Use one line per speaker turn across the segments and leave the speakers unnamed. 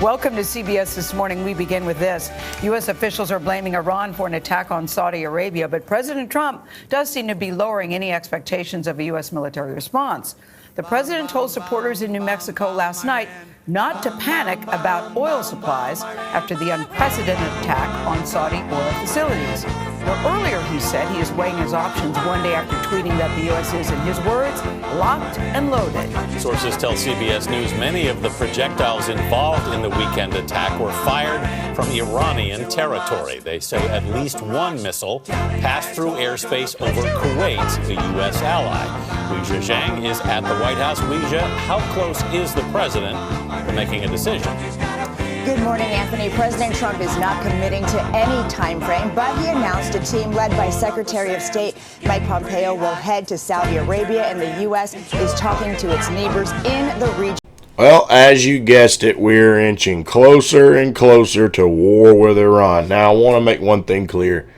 Welcome to CBS This Morning. We begin with this. U.S. officials are blaming Iran for an attack on Saudi Arabia, but President Trump does seem to be lowering any expectations of a U.S. military response. The president told supporters in New Mexico last night not to panic about oil supplies after the unprecedented attack on Saudi oil facilities. Now, earlier he said he is weighing his options one day after tweeting that the U.S. is, in his words, locked and loaded.
Sources tell CBS News many of the projectiles involved in the weekend attack were fired from Iranian territory. They say at least one missile passed through airspace over Kuwait, a U.S. ally. Weijia Zhang is at the White House. Weijia, how close is the president to making a decision?
Good morning, Anthony. President Trump is not committing to any time frame, but he announced a team led by Secretary of State Mike Pompeo will head to Saudi Arabia, and the U.S. is talking to its neighbors in the region.
Well, as you guessed it, we're inching closer and closer to war with Iran. Now, I want to make one thing clear.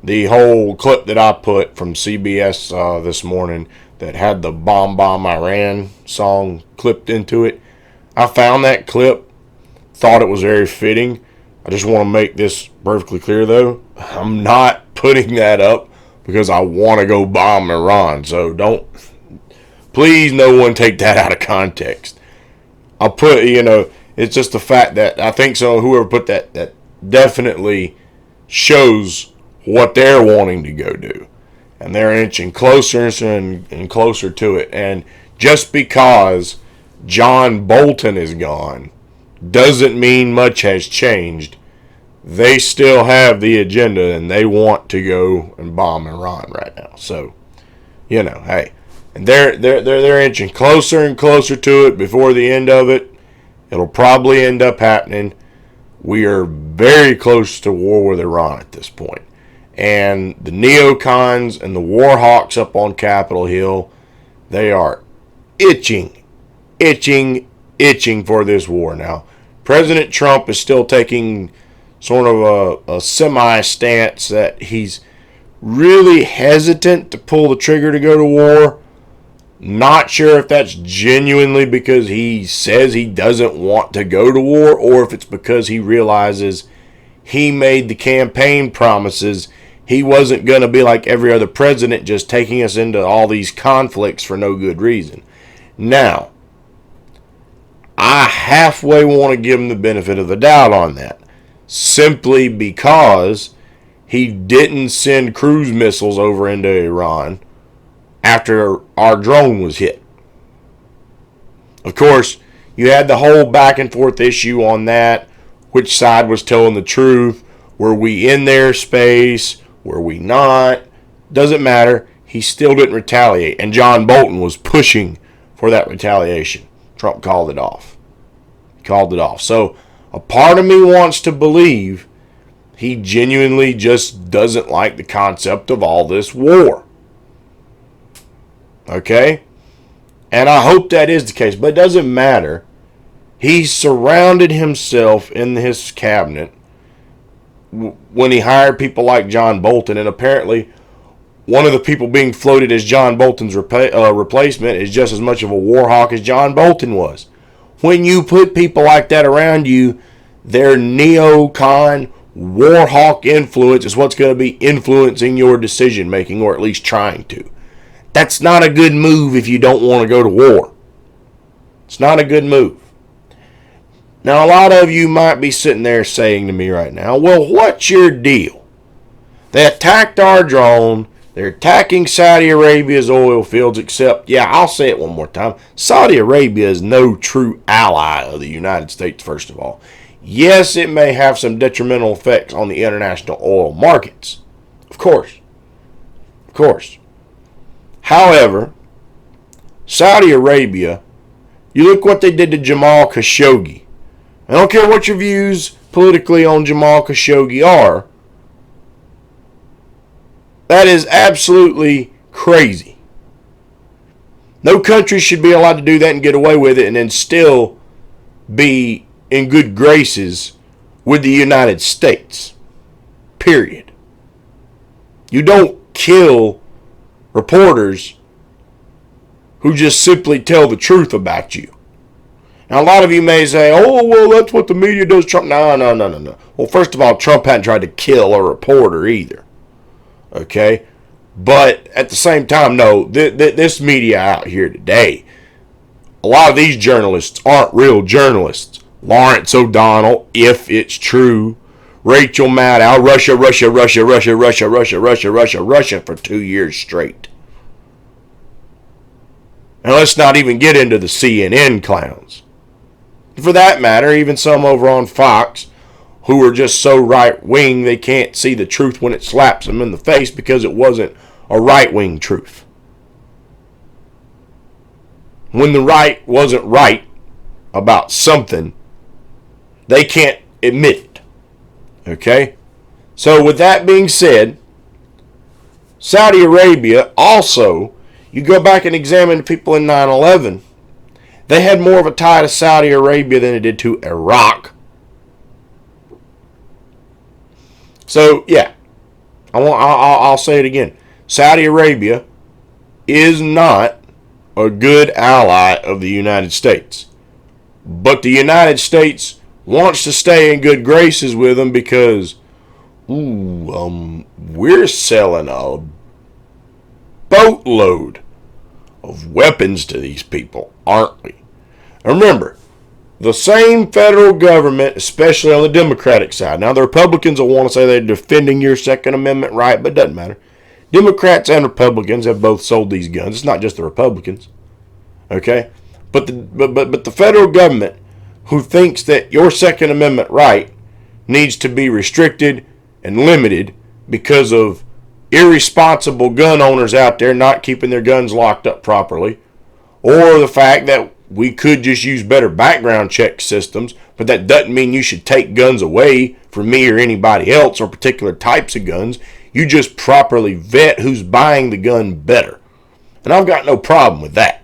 The whole clip that I put from CBS this morning that had the Bomb Iran song clipped into it, I found that clip. Thought it was very fitting. I just want to make this perfectly clear, though. I'm not putting that up because I want to go bomb Iran. So please no one take that out of context. I'll put, it's just the fact that I think so. Whoever put that definitely shows what they're wanting to go do. And they're inching closer and closer to it. And just because John Bolton is gone doesn't mean much has changed. They still have the agenda and they want to go and bomb Iran right now. So, hey, and they're inching closer and closer to it. Before the end of it, it'll probably end up happening. We are very close to war with Iran at this point. And the neocons and the war hawks up on Capitol Hill, they are itching for this war. Now, President Trump is still taking sort of a semi-stance that he's really hesitant to pull the trigger to go to war. Not sure if that's genuinely because he says he doesn't want to go to war or if it's because he realizes he made the campaign promises. He wasn't going to be like every other president just taking us into all these conflicts for no good reason. Now, I halfway want to give him the benefit of the doubt on that, simply because he didn't send cruise missiles over into Iran after our drone was hit. Of course, you had the whole back and forth issue on that. Which side was telling the truth? Were we in their space? Were we not? Doesn't matter. He still didn't retaliate. And John Bolton was pushing for that retaliation. Trump called it off. So a part of me wants to believe he genuinely just doesn't like the concept of all this war. Okay? And I hope that is the case. But it doesn't matter. He surrounded himself in his cabinet when he hired people like John Bolton. And apparently one of the people being floated as John Bolton's replacement is just as much of a war hawk as John Bolton was. When you put people like that around you, their neocon war hawk influence is what's going to be influencing your decision making, or at least trying to. That's not a good move if you don't want to go to war. It's not a good move. Now, a lot of you might be sitting there saying to me right now, well, what's your deal? They attacked our drone. They're attacking Saudi Arabia's oil fields, except, I'll say it one more time. Saudi Arabia is no true ally of the United States, first of all. Yes, it may have some detrimental effects on the international oil markets. Of course. However, Saudi Arabia, you look what they did to Jamal Khashoggi. I don't care what your views politically on Jamal Khashoggi are. That is absolutely crazy. No country should be allowed to do that and get away with it and then still be in good graces with the United States. Period. You don't kill reporters who just simply tell the truth about you. Now, a lot of you may say, oh, well, that's what the media does, Trump. No. Well, first of all, Trump hadn't tried to kill a reporter either. Okay? But at the same time, no, this media out here today, a lot of these journalists aren't real journalists. Lawrence O'Donnell, if it's true. Rachel Maddow, Russia for 2 years straight. And let's not even get into the CNN clowns. For that matter, even some over on Fox who are just so right-wing they can't see the truth when it slaps them in the face because it wasn't a right-wing truth. When the right wasn't right about something, they can't admit it. Okay? So with that being said, Saudi Arabia also, you go back and examine the people in 9/11, they had more of a tie to Saudi Arabia than it did to Iraq. So, yeah, I'll say it again. Saudi Arabia is not a good ally of the United States. But the United States wants to stay in good graces with them because, we're selling a boatload of weapons to these people, aren't we? Remember, the same federal government, especially on the Democratic side. Now, the Republicans will want to say they're defending your Second Amendment right, but it doesn't matter. Democrats and Republicans have both sold these guns. It's not just the Republicans. Okay? But the federal government who thinks that your Second Amendment right needs to be restricted and limited because of irresponsible gun owners out there not keeping their guns locked up properly, or the fact that we could just use better background check systems, but that doesn't mean you should take guns away from me or anybody else or particular types of guns. You just properly vet who's buying the gun better. And I've got no problem with that.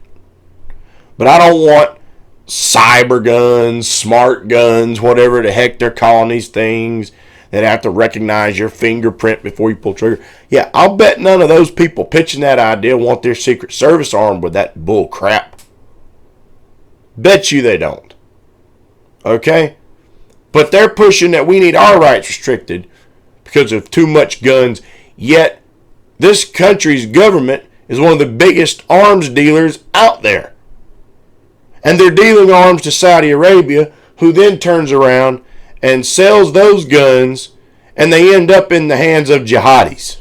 But I don't want cyber guns, smart guns, whatever the heck they're calling these things, that have to recognize your fingerprint before you pull trigger. Yeah, I'll bet none of those people pitching that idea want their Secret Service armed with that bull crap. Bet you they don't. Okay? But they're pushing that we need our rights restricted because of too much guns. Yet, this country's government is one of the biggest arms dealers out there. And they're dealing arms to Saudi Arabia, who then turns around and sells those guns, and they end up in the hands of jihadis.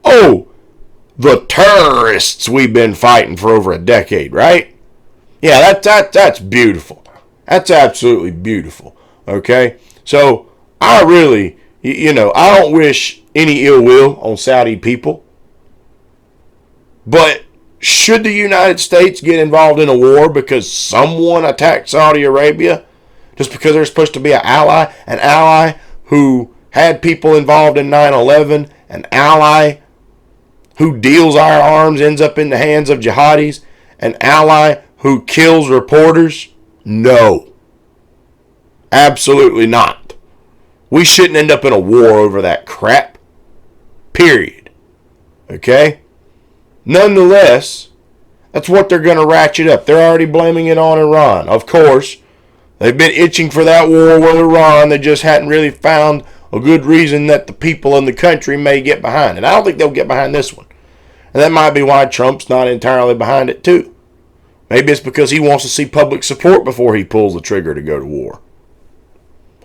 Oh, the terrorists we've been fighting for over a decade, right? Yeah, that's beautiful. That's absolutely beautiful. Okay? So, I really, I don't wish any ill will on Saudi people. But should the United States get involved in a war because someone attacked Saudi Arabia? Just because they're supposed to be an ally who had people involved in 9/11, an ally who deals our arms, ends up in the hands of jihadis, an ally who kills reporters? No. Absolutely not. We shouldn't end up in a war over that crap. Period. Okay? Nonetheless, that's what they're going to ratchet up. They're already blaming it on Iran. Of course, they've been itching for that war with Iran. They just hadn't really found a good reason that the people in the country may get behind. And I don't think they'll get behind this one. And that might be why Trump's not entirely behind it too. Maybe it's because he wants to see public support before he pulls the trigger to go to war.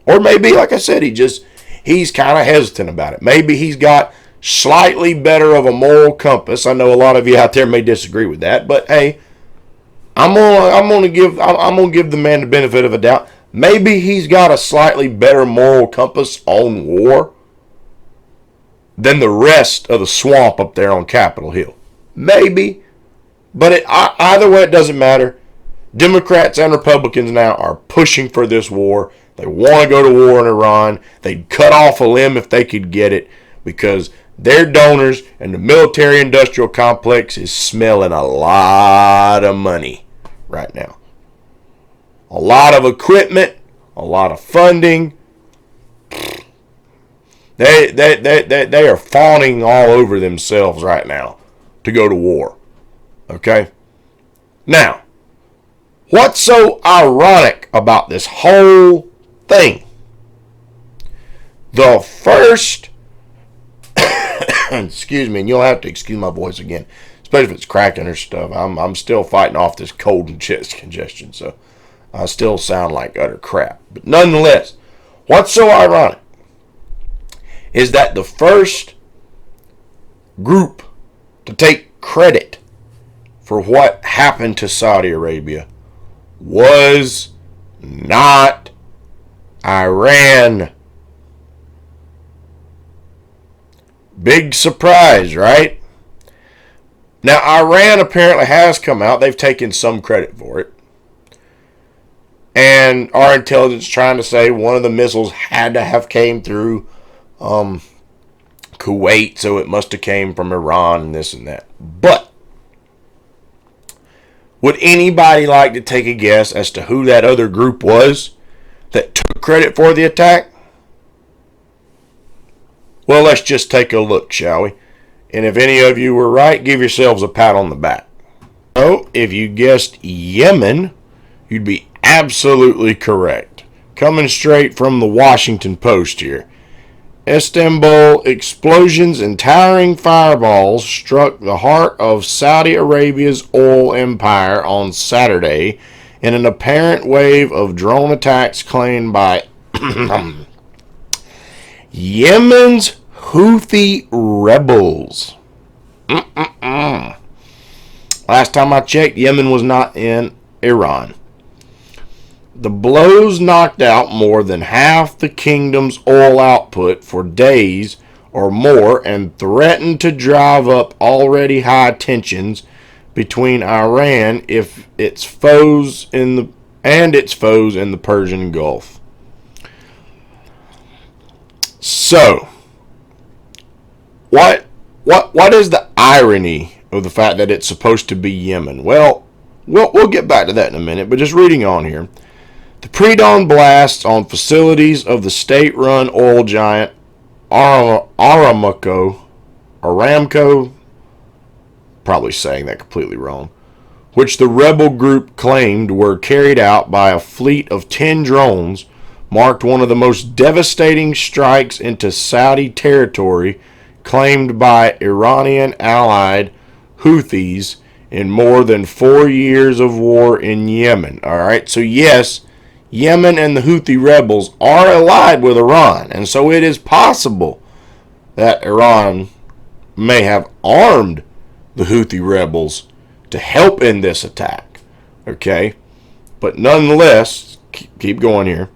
Or maybe, like I said, he's kind of hesitant about it. Maybe he's got slightly better of a moral compass. I know a lot of you out there may disagree with that, but hey, I'm gonna give the man the benefit of a doubt. Maybe he's got a slightly better moral compass on war than the rest of the swamp up there on Capitol Hill. Maybe, but either way, it doesn't matter. Democrats and Republicans now are pushing for this war. They want to go to war in Iran. They'd cut off a limb if they could get it, because their donors and the military-industrial complex is smelling a lot of money right now. A lot of equipment, a lot of funding. They are fawning all over themselves right now to go to war. Okay? Now, what's so ironic about this whole thing? The first, excuse me, and you'll have to excuse my voice again, especially if it's cracking or stuff. I'm still fighting off this cold and chest congestion, so I still sound like utter crap. But nonetheless, what's so ironic is that the first group to take credit for what happened to Saudi Arabia was not Iran. Big surprise, right? Now, Iran apparently has come out. They've taken some credit for it. And our intelligence trying to say one of the missiles had to have came through Kuwait, so it must have came from Iran and this and that. But would anybody like to take a guess as to who that other group was that took credit for the attack? Well, let's just take a look, shall we? And if any of you were right, give yourselves a pat on the back. So, if you guessed Yemen, you'd be absolutely correct. Coming straight from the Washington Post here. Istanbul explosions and towering fireballs struck the heart of Saudi Arabia's oil empire on Saturday in an apparent wave of drone attacks claimed by Yemen's Houthi rebels. Last time I checked, Yemen was not in Iran. The blows knocked out more than half the kingdom's oil output for days or more and threatened to drive up already high tensions between Iran and its foes in the Persian Gulf. So, what is the irony of the fact that it's supposed to be Yemen? Well, we'll get back to that in a minute, but just reading on here. The pre-dawn blasts on facilities of the state-run oil giant Aramco, probably saying that completely wrong, which the rebel group claimed were carried out by a fleet of 10 drones, marked one of the most devastating strikes into Saudi territory claimed by Iranian-allied Houthis in more than 4 years of war in Yemen. All right, so yes, Yemen and the Houthi rebels are allied with Iran, and so it is possible that Iran may have armed the Houthi rebels to help in this attack. Okay, but nonetheless, keep going here.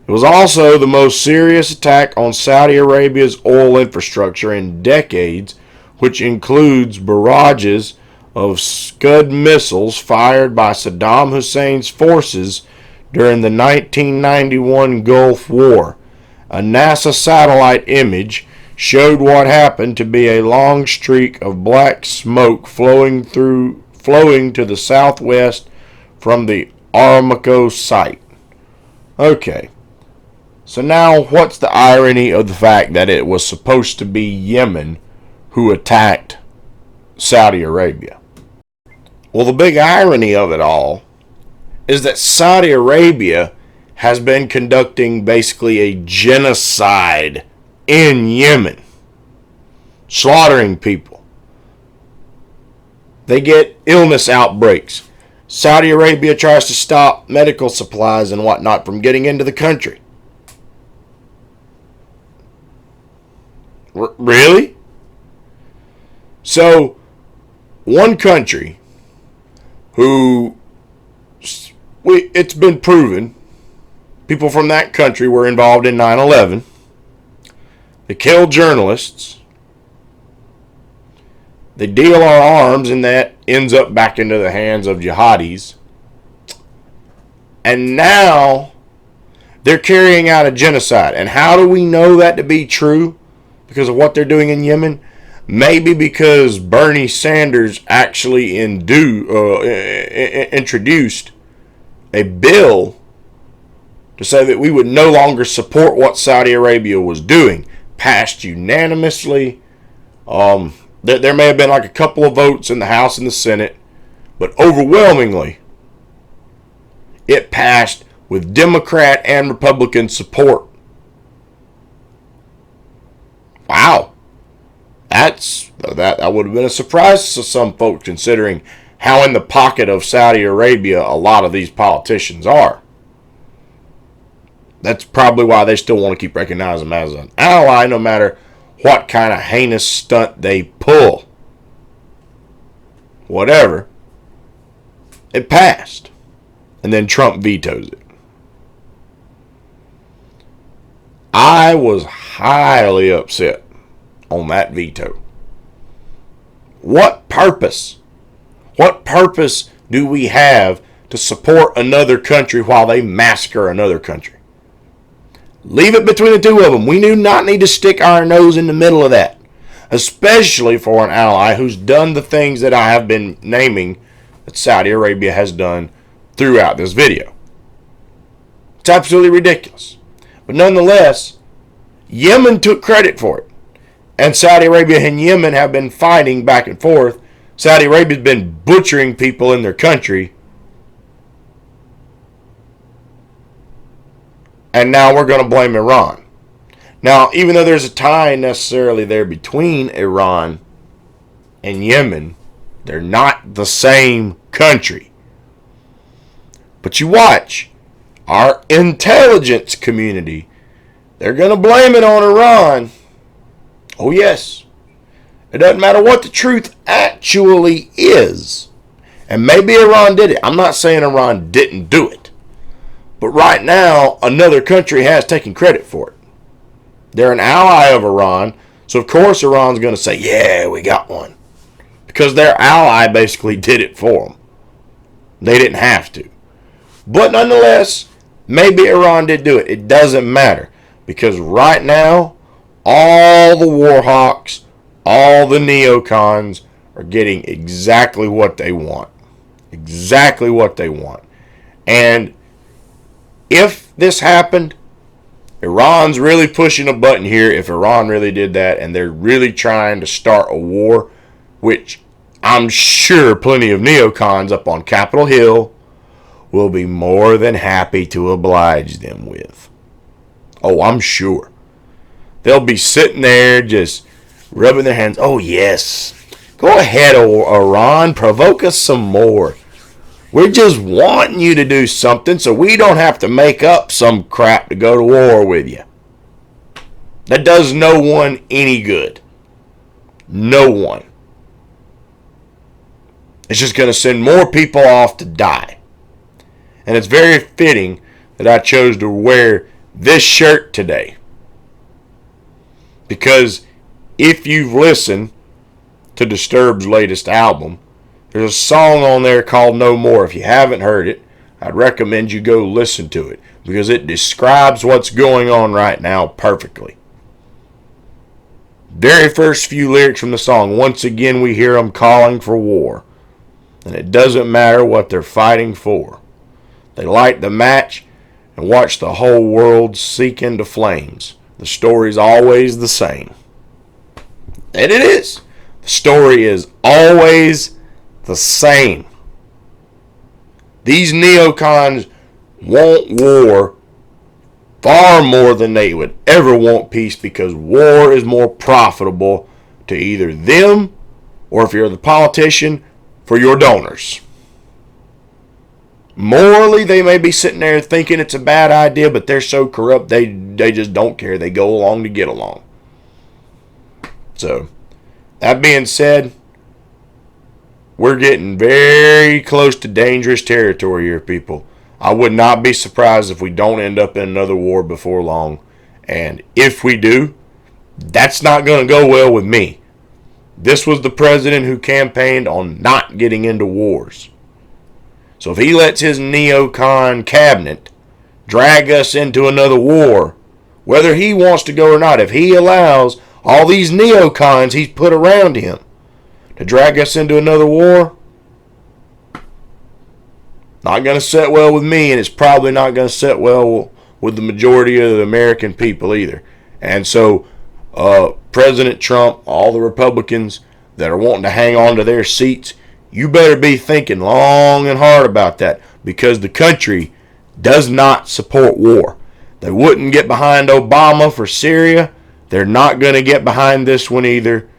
It was also the most serious attack on Saudi Arabia's oil infrastructure in decades, which includes barrages of Scud missiles fired by Saddam Hussein's forces during the 1991 Gulf War. A NASA satellite image showed what happened to be a long streak of black smoke flowing to the southwest from the Aramco site. Okay. So now, what's the irony of the fact that it was supposed to be Yemen who attacked Saudi Arabia? Well, the big irony of it all is that Saudi Arabia has been conducting basically a genocide in Yemen, slaughtering people. They get illness outbreaks. Saudi Arabia tries to stop medical supplies and whatnot from getting into the country. Really? So, one country who, it's been proven, people from that country were involved in 9/11. They killed journalists. They deal our arms, and that ends up back into the hands of jihadis. And now they're carrying out a genocide. And how do we know that to be true? Because of what they're doing in Yemen? Maybe because Bernie Sanders actually introduced a bill to say that we would no longer support what Saudi Arabia was doing, passed unanimously. There may have been like a couple of votes in the House and the Senate, But overwhelmingly, it passed with Democrat and Republican support. Wow. That would have been a surprise to some folks, considering how in the pocket of Saudi Arabia a lot of these politicians are. That's probably why they still want to keep recognizing them as an ally, no matter what kind of heinous stunt they pull. Whatever. It passed. And then Trump vetoes it. I was highly upset on that veto. What purpose? What purpose do we have to support another country while they massacre another country? Leave it between the two of them. We do not need to stick our nose in the middle of that, especially for an ally who's done the things that I have been naming that Saudi Arabia has done throughout this video. It's absolutely ridiculous. But nonetheless, Yemen took credit for it. And Saudi Arabia and Yemen have been fighting back and forth. Saudi Arabia's been butchering people in their country. And now we're going to blame Iran. Now, even though there's a tie necessarily there between Iran and Yemen, they're not the same country. But you watch, our intelligence community, they're going to blame it on Iran. Oh yes. It doesn't matter what the truth actually is. And maybe Iran did it. I'm not saying Iran didn't do it. But right now, another country has taken credit for it. They're an ally of Iran, so of course Iran's going to say, yeah, we got one. Because their ally basically did it for them. They didn't have to. But nonetheless, maybe Iran did do it. It doesn't matter. Because right now, all the war hawks, all the neocons are getting exactly what they want. Exactly what they want. And if this happened, Iran's really pushing a button here. If Iran really did that and they're really trying to start a war, which I'm sure plenty of neocons up on Capitol Hill will be more than happy to oblige them with. Oh, I'm sure. They'll be sitting there just rubbing their hands. Oh, yes. Go ahead, Iran. Provoke us some more. We're just wanting you to do something so we don't have to make up some crap to go to war with you. That does no one any good. No one. It's just going to send more people off to die. And it's very fitting that I chose to wear this shirt today. Because if you've listened to Disturbed's latest album, there's a song on there called No More. If you haven't heard it, I'd recommend you go listen to it because it describes what's going on right now perfectly. Very first few lyrics from the song, once again we hear them calling for war. And it doesn't matter what they're fighting for. They light the match and watch the whole world seek into flames. The story's always the same. And it is. The story is always the same. These neocons want war far more than they would ever want peace because war is more profitable to either them or, if you're the politician, for your donors. Morally, they may be sitting there thinking it's a bad idea, but they're so corrupt they just don't care. They go along to get along. So, that being said, we're getting very close to dangerous territory here, people. I would not be surprised if we don't end up in another war before long. And if we do, that's not going to go well with me. This was the president who campaigned on not getting into wars. So if he lets his neocon cabinet drag us into another war, whether he wants to go or not, if he allows all these neocons he's put around him to drag us into another war, not going to sit well with me, and it's probably not going to sit well with the majority of the American people either. And so President Trump, all the Republicans that are wanting to hang on to their seats, You better be thinking long and hard about that, because the country does not support war. They wouldn't get behind Obama for Syria. They're not going to get behind this one either.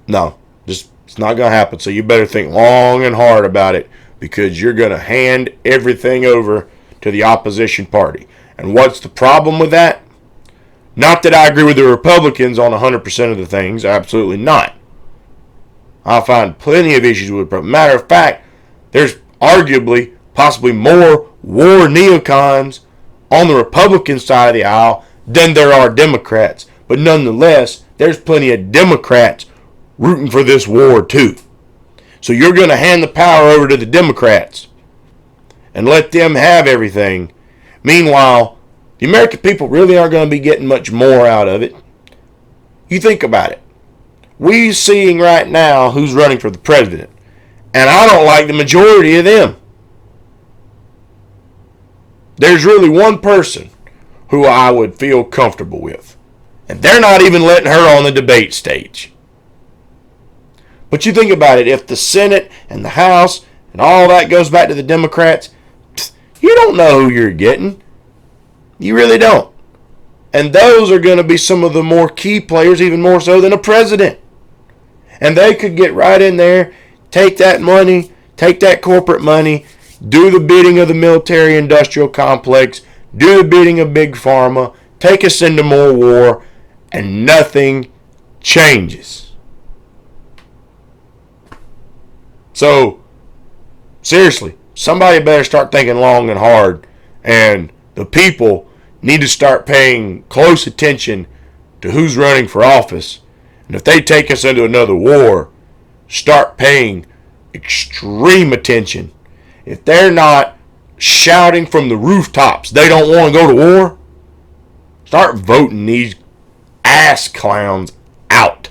No, just it's not going to happen. So you better think long and hard about it, because you're going to hand everything over to the opposition party. And what's the problem with that? Not that I agree with the Republicans on 100% of the things. Absolutely not. I find plenty of issues with it. Matter of fact, there's arguably, possibly more war neocons on the Republican side of the aisle than there are Democrats. But nonetheless, there's plenty of Democrats rooting for this war too. So you're going to hand the power over to the Democrats and let them have everything. Meanwhile, the American people really aren't going to be getting much more out of it. You think about it. We're seeing right now who's running for the president, and I don't like the majority of them. There's really one person who I would feel comfortable with, and they're not even letting her on the debate stage. But you think about it, if the Senate and the House and all that goes back to the Democrats, you don't know who you're getting. You really don't. And those are going to be some of the more key players, even more so than a president. And they could get right in there, take that money, take that corporate money, do the bidding of the military-industrial complex, do the bidding of Big Pharma, take us into more war, and nothing changes. So, seriously, somebody better start thinking long and hard, and the people need to start paying close attention to who's running for office. And if they take us into another war, start paying extreme attention. If they're not shouting from the rooftops they don't want to go to war, start voting these ass clowns out.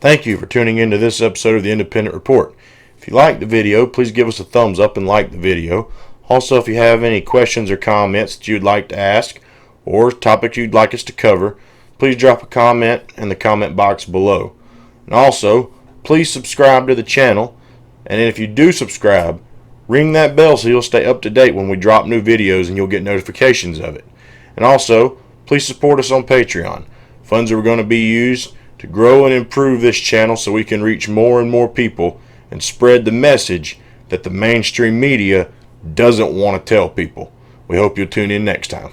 Thank you for tuning into this episode of the Independent Report. If you liked the video, please give us a thumbs up and like the video. Also, if you have any questions or comments that you'd like to ask, or topics you'd like us to cover, please drop a comment in the comment box below. And also, please subscribe to the channel. And if you do subscribe, ring that bell so you'll stay up to date when we drop new videos and you'll get notifications of it. And also, please support us on Patreon. Funds are going to be used to grow and improve this channel so we can reach more and more people and spread the message that the mainstream media doesn't want to tell people. We hope you'll tune in next time.